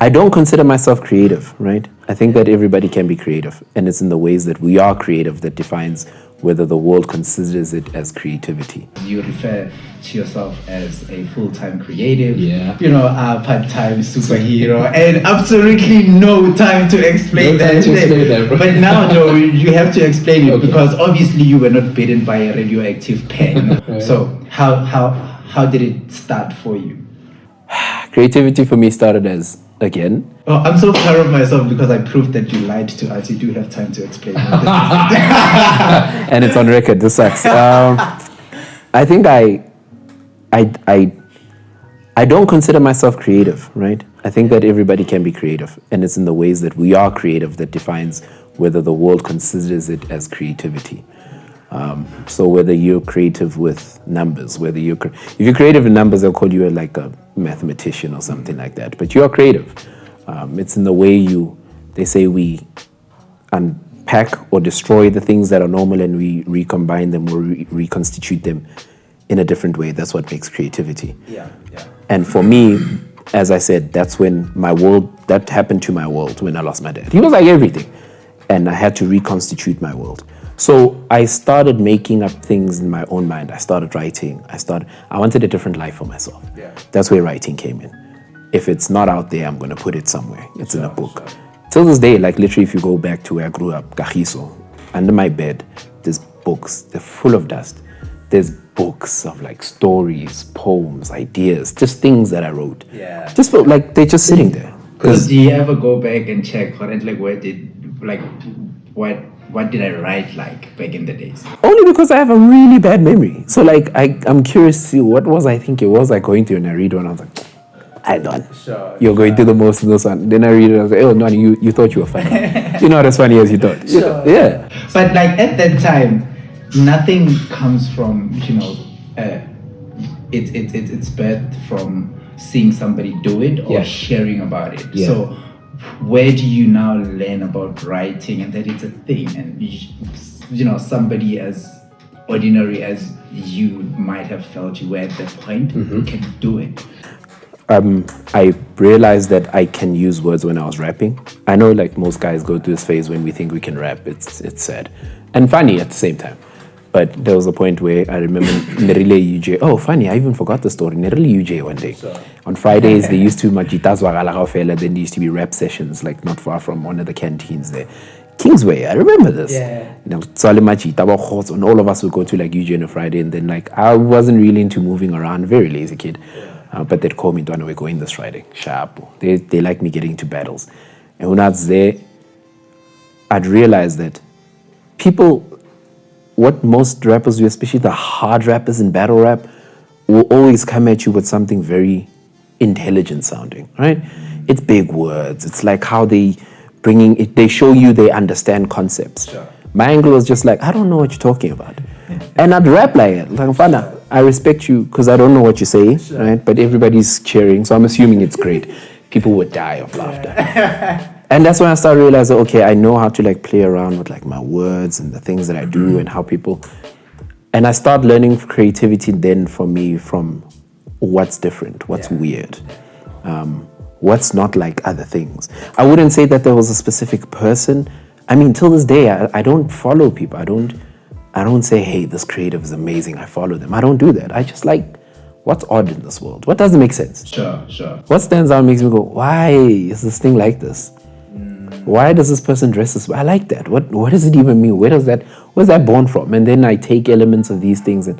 I don't consider myself creative, right? I think that everybody can be creative, and it's in the ways that we are creative that defines whether the world considers it as creativity. You refer to yourself as a full-time creative, Yeah. A part-time superhero, and absolutely no time to explain that. Bro. But now, Joe, you have to explain it Okay. because obviously you were not bitten by a radioactive pen. Right. So how did it start for you? Creativity for me started as, again, Oh, I'm so proud of myself because I proved that you lied to us. You do have time to explain it. and it's on record. This sucks. I think I don't consider myself creative, right? I think that everybody can be creative, and it's in the ways that we are creative that defines whether the world considers it as creativity. So whether you're creative with numbers, if you're creative in numbers, they'll call you like a mathematician or something like that. But you are creative. It's in the way they say we unpack or destroy the things that are normal and we recombine them or reconstitute them in a different way. That's what makes creativity. Yeah. And for me, as I said, that's when that happened to my world when I lost my dad. He was like everything. And I had to reconstitute my world. So I started making up things in my own mind. I started writing. I wanted a different life for myself. Yeah. That's where writing came in. If it's not out there, I'm going to put it somewhere. It's in a book. Till this day, like literally if you go back to where I grew up, Kagiso, under my bed, there's books. They're full of dust. There's books of like stories, poems, ideas, just things that I wrote. Yeah. Just felt like they're just sitting there. Because do you ever go back and check what did I write like back in the days? Only because I have a really bad memory. So like I'm curious to see what was I think it was like going through and I read one. I was like, I don't. Sure. You're going through the most in this one. Then I read it. I was like, oh no, you thought you were funny. You're not as funny as you thought. Sure. Yeah. But like at that time, nothing comes from it's birthed from seeing somebody do it or Yeah. sharing about it. Yeah. So where do you now learn about writing and that it's a thing and somebody as ordinary as you might have felt you were at that point can do it? I realized that I can use words when I was rapping. I know like most guys go through this phase when we think we can rap. It's sad and funny at the same time. But there was a point where I remember Nerile UJ. Oh, funny, I even forgot the story. Nerile UJ one day. Sure. On Fridays, they used to then there used to be rap sessions, like not far from one of the canteens there. Kingsway, I remember this. Yeah. And all of us would go to like UJ on a Friday, and then like I wasn't really into moving around, very lazy kid. But they'd call me, Donna, we're going this Friday. Sharp. They like me getting into battles. And when I was there, I'd realize that what most rappers do, especially the hard rappers in battle rap, will always come at you with something very intelligent sounding, right? It's big words. It's like how they show you they understand concepts. Sure. My angle was just like, I don't know what you're talking about. And I'd rap like it. Like, Fana, I respect you because I don't know what you say, right? But everybody's cheering, so I'm assuming it's great. People would die of laughter. And that's when I started realizing, okay, I know how to like play around with like my words and the things that I do and how people... And I started learning creativity then for me from what's different, what's weird, what's not like other things. I wouldn't say that there was a specific person. I mean, till this day, I don't follow people. I don't say, hey, this creative is amazing, I follow them. I don't do that. I just like, what's odd in this world? What doesn't make sense? Sure. What stands out makes me go, why is this thing like this? Why does this person dress this way? I like that. What does it even mean? Where's that born from? And then I take elements of these things, and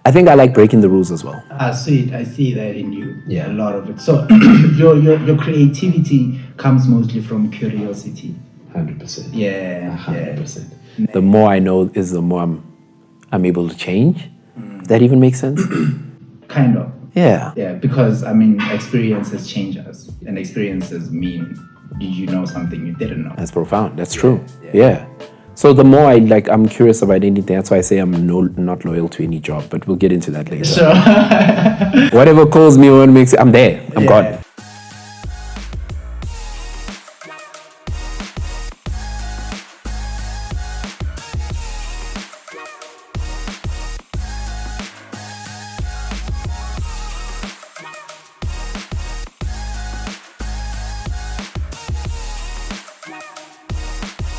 I think I like breaking the rules as well. Sweet. I see that in you. Yeah. A lot of it. So your creativity comes mostly from curiosity. 100%. Yeah. 100%. The more I know is the more I'm able to change. If that even makes sense? Kind of. Yeah. Yeah, because I mean, experiences change us, and experiences mean you know something you didn't know. That's profound. That's true. Yeah. So the more I'm curious about anything. That's why I say I'm not loyal to any job. But we'll get into that later. Sure. Whatever calls me, what makes it, I'm there. I'm gone.